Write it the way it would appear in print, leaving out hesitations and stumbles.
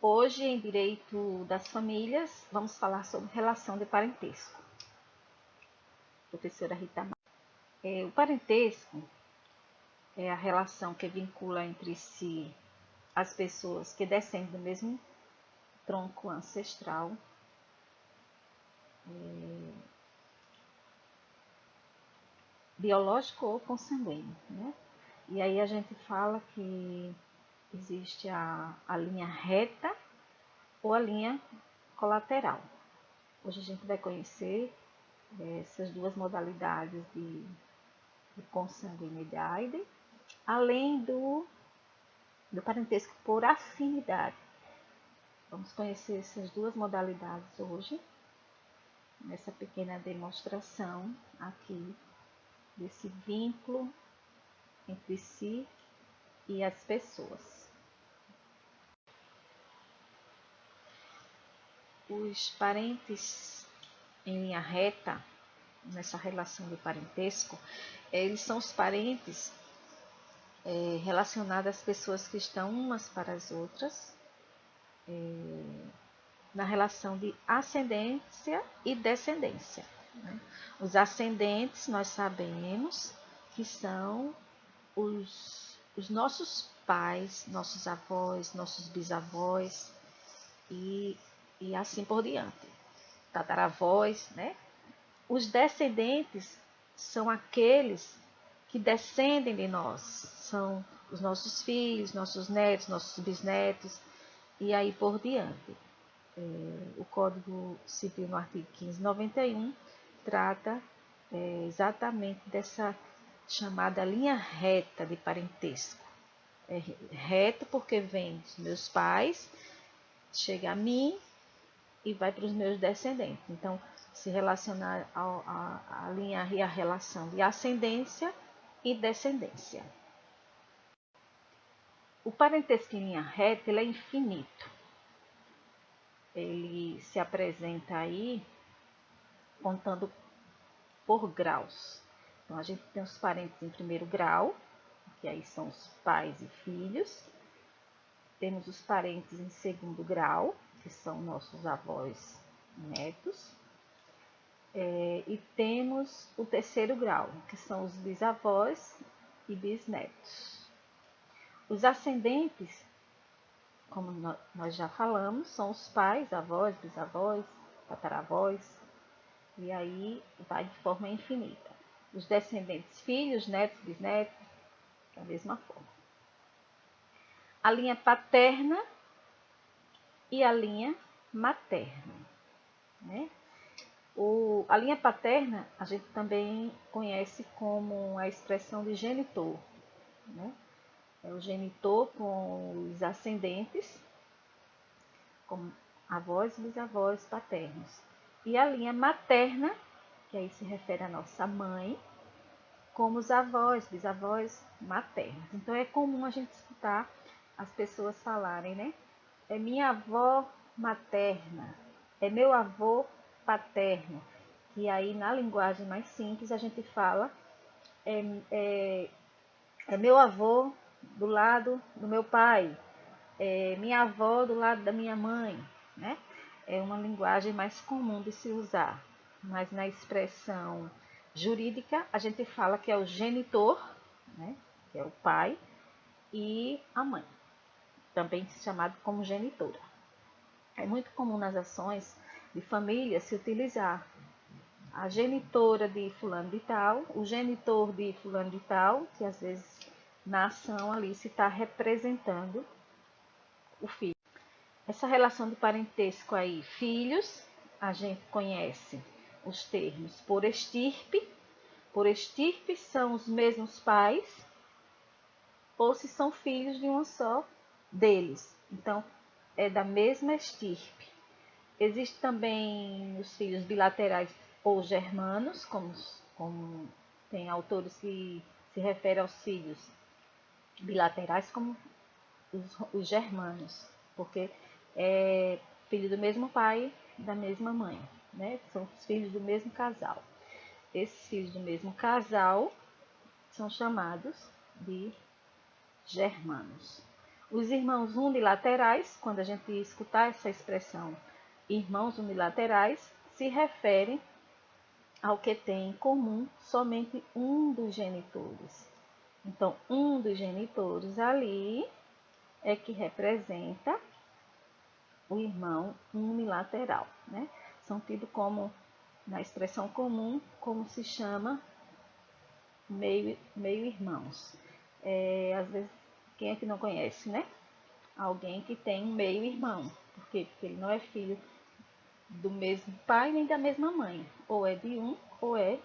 Hoje, em Direito das Famílias, vamos falar sobre relação de parentesco. Professora Rita Maia. O parentesco é a relação que vincula entre si as pessoas que descendem do mesmo tronco ancestral, biológico ou consanguíneo, né? E aí a gente fala que existe a linha reta ou a linha colateral. Hoje a gente vai conhecer essas duas modalidades de consanguinidade, além do parentesco por afinidade. Vamos conhecer essas duas modalidades hoje, nessa pequena demonstração aqui desse vínculo entre si e as pessoas. Os parentes em linha reta, nessa relação de parentesco, eles são os parentes relacionados às pessoas que estão umas para as outras, na relação de ascendência e descendência, né? Os ascendentes nós sabemos que são os nossos pais, nossos avós, nossos bisavós e assim por diante, tataravós, né? Os descendentes são aqueles que descendem de nós, são os nossos filhos, nossos netos, nossos bisnetos e aí por diante. O Código Civil, no artigo 1591, trata exatamente dessa chamada linha reta de parentesco. É reto porque vem dos meus pais, chega a mim e vai para os meus descendentes. Então, se relacionar à linha e à relação de ascendência e descendência. O parentesco em linha reta ele é infinito. Ele se apresenta aí contando por graus. Então, a gente tem os parentes em primeiro grau, que aí são os pais e filhos. Temos os parentes em segundo grau, que são nossos avós e netos. E temos o terceiro grau, que são os bisavós e bisnetos. Os ascendentes, como nós já falamos, são os pais, avós, bisavós, tataravós, e aí vai de forma infinita. Os descendentes, filhos, netos, bisnetos, da mesma forma. A linha paterna e a linha materna, né? A linha paterna a gente também conhece como a expressão de genitor, né? É o genitor com os ascendentes, como avós e bisavós paternos. E a linha materna, que aí se refere à nossa mãe, como os avós, bisavós maternos. Então é comum a gente escutar as pessoas falarem, né? É minha avó materna, é meu avô paterno. E aí na linguagem mais simples a gente fala é meu avô do lado do meu pai, é minha avó do lado da minha mãe, né? É uma linguagem mais comum de se usar, mas na expressão jurídica a gente fala que é o genitor, né? Que é o pai, e a mãe, também chamado como genitora. É muito comum nas ações de família se utilizar a genitora de fulano de tal, o genitor de fulano de tal, que às vezes na ação ali se está representando o filho. Essa relação de parentesco aí, filhos, a gente conhece os termos por estirpe. Por estirpe são os mesmos pais, ou se são filhos de uma só deles. Então, é da mesma estirpe. Existem também os filhos bilaterais ou germanos, como tem autores que se referem aos filhos bilaterais como os germanos, porque é filho do mesmo pai, da mesma mãe, né? São os filhos do mesmo casal. Esses filhos do mesmo casal são chamados de germanos. Os irmãos unilaterais, quando a gente escutar essa expressão irmãos unilaterais, se refere ao que tem em comum somente um dos genitores. Então, um dos genitores ali é que representa o irmão unilateral, né? São tidos como, na expressão comum, como se chama meio-irmãos. Às vezes, quem é que não conhece, né? Alguém que tem um meio-irmão. Por quê? Porque ele não é filho do mesmo pai nem da mesma mãe. Ou é de um ou é